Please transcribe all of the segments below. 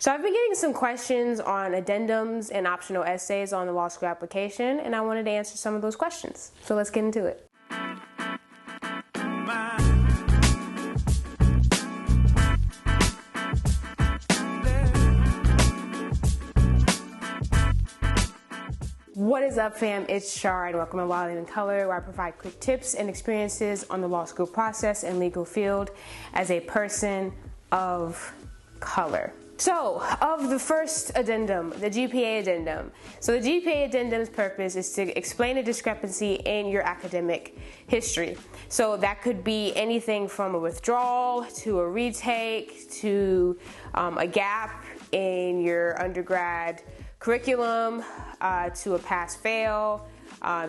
So I've been getting some questions on addendums and optional essays on the law school application, and I wanted to answer some of those questions. So let's get into it. What is up, fam? It's Shar, and welcome to Wild in Color, where I provide quick tips and experiences on the law school process and legal field as a person of color. So, of the first addendum, the GPA addendum. So the GPA addendum's purpose is to explain a discrepancy in your academic history. So that could be anything from a withdrawal to a retake to a gap in your undergrad curriculum, to a pass-fail,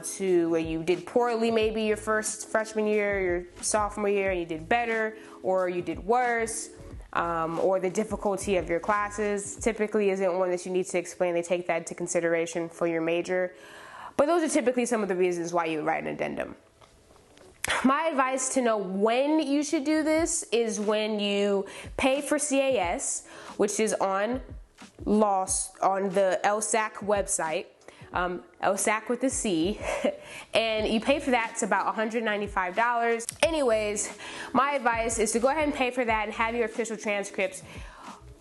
to where you did poorly maybe your freshman year, your sophomore year, and you did better, or you did worse. Or the difficulty of your classes typically isn't one that you need to explain. They take that into consideration for your major. But those are typically some of the reasons why you write an addendum. My advice to know when you should do this is when you pay for CAS, which is on the LSAC website. LSAC with a C, and you pay for that. It's about $195. Anyways, my advice is to go ahead and pay for that and have your official transcripts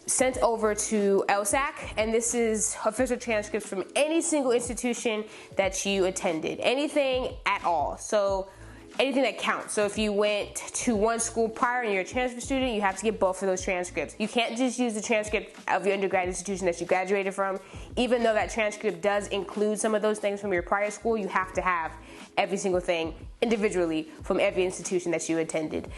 sent over to LSAC, and this is official transcripts from any single institution that you attended, anything at all. So anything that counts. So if you went to one school prior and you're a transfer student, you have to get both of those transcripts. You can't just use the transcript of your undergrad institution that you graduated from. Even though that transcript does include some of those things from your prior school, you have to have every single thing individually from every institution that you attended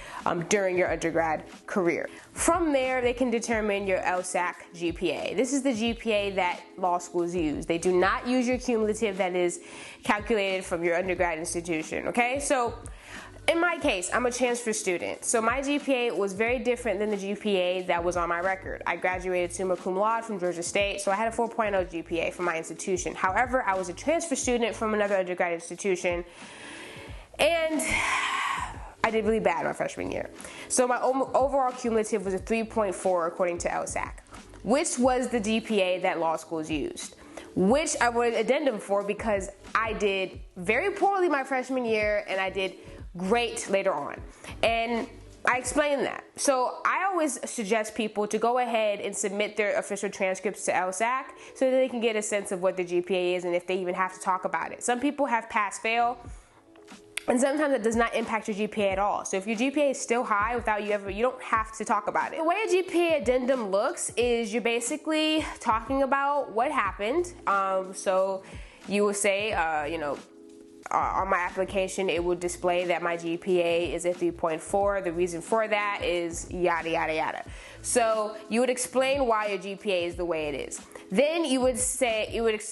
during your undergrad career. From there, they can determine your LSAC GPA. This is the GPA that law schools use. They do not use your cumulative that is calculated from your undergrad institution, okay? So in my case, I'm a transfer student, so my GPA was very different than the GPA that was on my record. I graduated summa cum laude from Georgia State, so I had a 4.0 GPA from my institution. However, I was a transfer student from another undergrad institution, and I did really bad my freshman year. So my overall cumulative was a 3.4 according to LSAC, which was the GPA that law schools used, which I wanted addendum for because I did very poorly my freshman year and I did great later on. And I explained that. So I always suggest people to go ahead and submit their official transcripts to LSAC so that they can get a sense of what the GPA is and if they even have to talk about it. Some people have pass-fail, and sometimes it does not impact your GPA at all. So if your GPA is still high without you don't have to talk about it. The way a GPA addendum looks is you're basically talking about what happened. So you will say, on my application, it would display that my GPA is a 3.4. The reason for that is yada, yada, yada. So you would explain why your GPA is the way it is. Then you would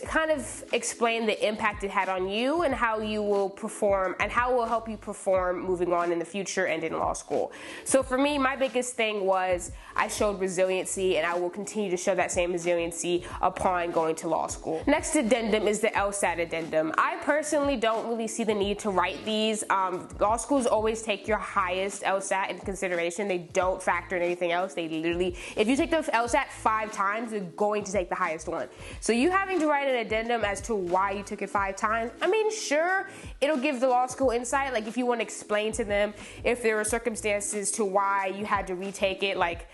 kind of explain the impact it had on you and how you will perform and how it will help you perform moving on in the future and in law school. So for me, my biggest thing was I showed resiliency, and I will continue to show that same resiliency upon going to law school. Next addendum is the LSAT addendum. I personally don't really see the need to write these. Law schools always take your highest LSAT into consideration. They don't factor in anything else. They literally, if you take the LSAT 5 times, they're going to take the highest one. So you having to write an addendum as to why you took it 5 times, I mean, sure, it'll give the law school insight. Like if you want to explain to them if there were circumstances to why you had to retake it, like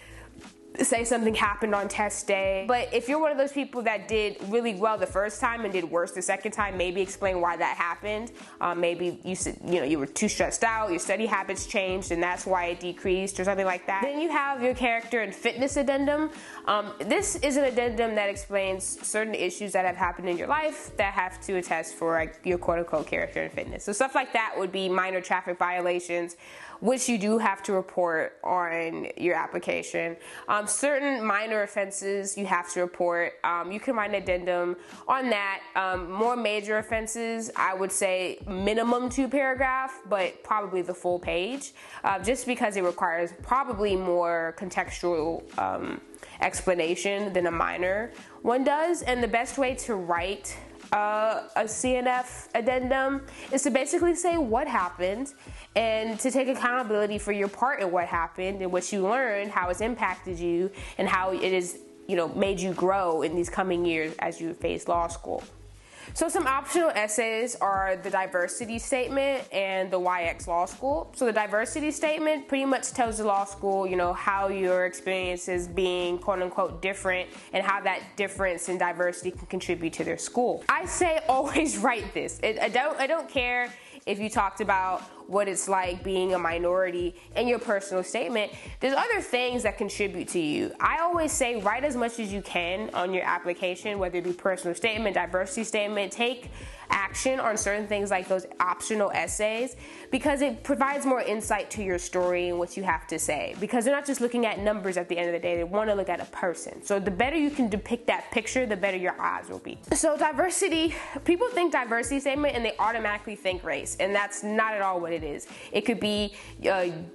say something happened on test day. But if you're one of those people that did really well the first time and did worse the second time, maybe explain why that happened. Maybe you were too stressed out, your study habits changed, and that's why it decreased or something like that. Then you have your character and fitness addendum. This is an addendum that explains certain issues that have happened in your life that have to attest for your quote-unquote character and fitness. So stuff like that would be minor traffic violations, which you do have to report on your application. Certain minor offenses you have to report. You can write an addendum on that. More major offenses, I would say minimum 2 paragraph, but probably the full page, just because it requires probably more contextual explanation than a minor one does. And the best way to write a CNF addendum is to basically say what happened and to take accountability for your part in what happened and what you learned, how it's impacted you, and how it is made you grow in these coming years as you face law school. So some optional essays are the diversity statement and the YX Law School. So the diversity statement pretty much tells the law school, how your experience is being quote unquote different and how that difference in diversity can contribute to their school. I say always write this. I don't care if you talked about what it's like being a minority in your personal statement. There's other things that contribute to you. I always say write as much as you can on your application, whether it be personal statement, diversity statement. Take action on certain things like those optional essays, because it provides more insight to your story and what you have to say, because they're not just looking at numbers at the end of the day. They want to look at a person. So the better you can depict that picture, the better your odds will be. So diversity, people think diversity statement and they automatically think race, and that's not at all what it is. It could be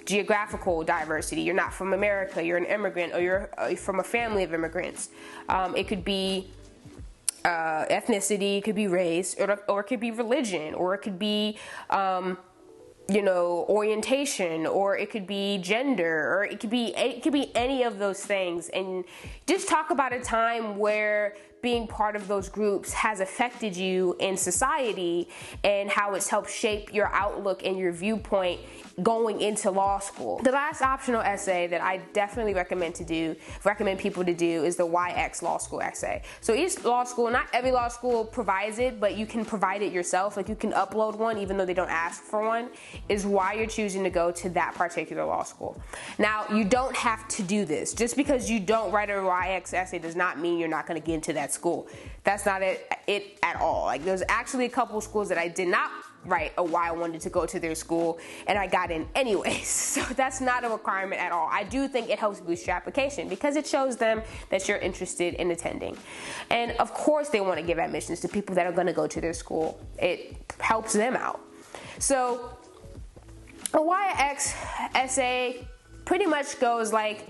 geographical diversity. You're not from America, you're an immigrant, or you're from a family of immigrants. It could be ethnicity, it could be race, or it could be religion, or it could be orientation, or it could be gender, or it could be any of those things. And just talk about a time where being part of those groups has affected you in society and how it's helped shape your outlook and your viewpoint going into law school. The last optional essay that I definitely recommend people to do is the YX Law School essay. So each law school, not every law school provides it, but you can provide it yourself. Like you can upload one even though they don't ask for one, is why you're choosing to go to that particular law school. Now, you don't have to do this. Just because you don't write a YX essay does not mean you're not going to get into that school. That's not it at all. Like there's actually a couple schools that I did not write a why I wanted to go to their school and I got in anyways. So that's not a requirement at all. I do think it helps boost your application because it shows them that you're interested in attending. And of course they want to give admissions to people that are going to go to their school. It helps them out. So a YX essay pretty much goes like,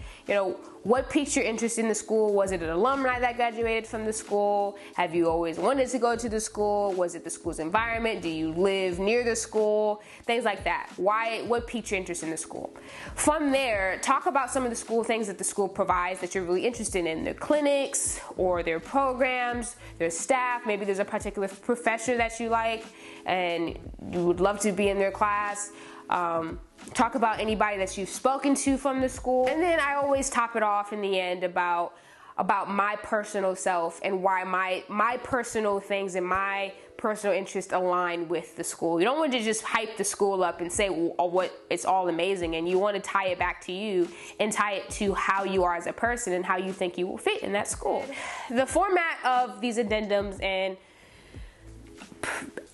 what piqued your interest in the school? Was it an alumni that graduated from the school? Have you always wanted to go to the school? Was it the school's environment? Do you live near the school? Things like that. What piqued your interest in the school? From there, talk about some of the school things that the school provides that you're really interested in. Their clinics or their programs, their staff. Maybe there's a particular professor that you like and you would love to be in their class. Talk about anybody that you've spoken to from the school. And then I always top it off in the end about my personal self and why my personal things and my personal interests align with the school. You don't want to just hype the school up and say what it's all amazing, and you want to tie it back to you and tie it to how you are as a person and how you think you will fit in that school. The format of these addendums and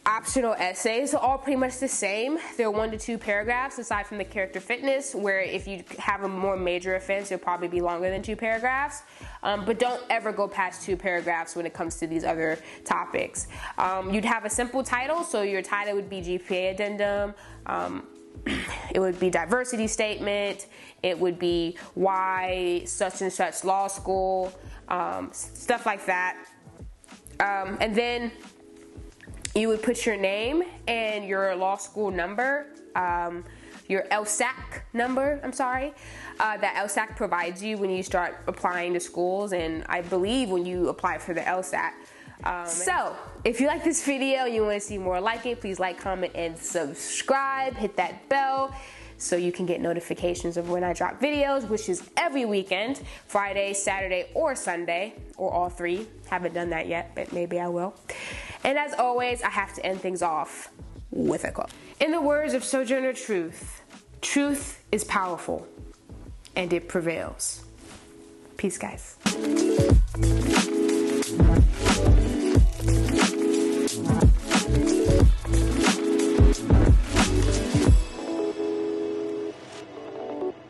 optional essays are all pretty much the same. They're 1 to 2 paragraphs aside from the character fitness, where if you have a more major offense, it'll probably be longer than 2 paragraphs. But don't ever go past 2 paragraphs when it comes to these other topics. You'd have a simple title, so your title would be GPA addendum. It would be diversity statement. It would be why such and such law school, stuff like that. And then you would put your name and your law school number, your LSAC number, that LSAC provides you when you start applying to schools, and I believe when you apply for the LSAT. So, if you like this video and you want to see more like it, please like, comment, and subscribe. Hit that bell so you can get notifications of when I drop videos, which is every weekend, Friday, Saturday, or Sunday, or all 3. Haven't done that yet, but maybe I will. And as always, I have to end things off with a quote. In the words of Sojourner Truth, truth is powerful and it prevails. Peace, guys.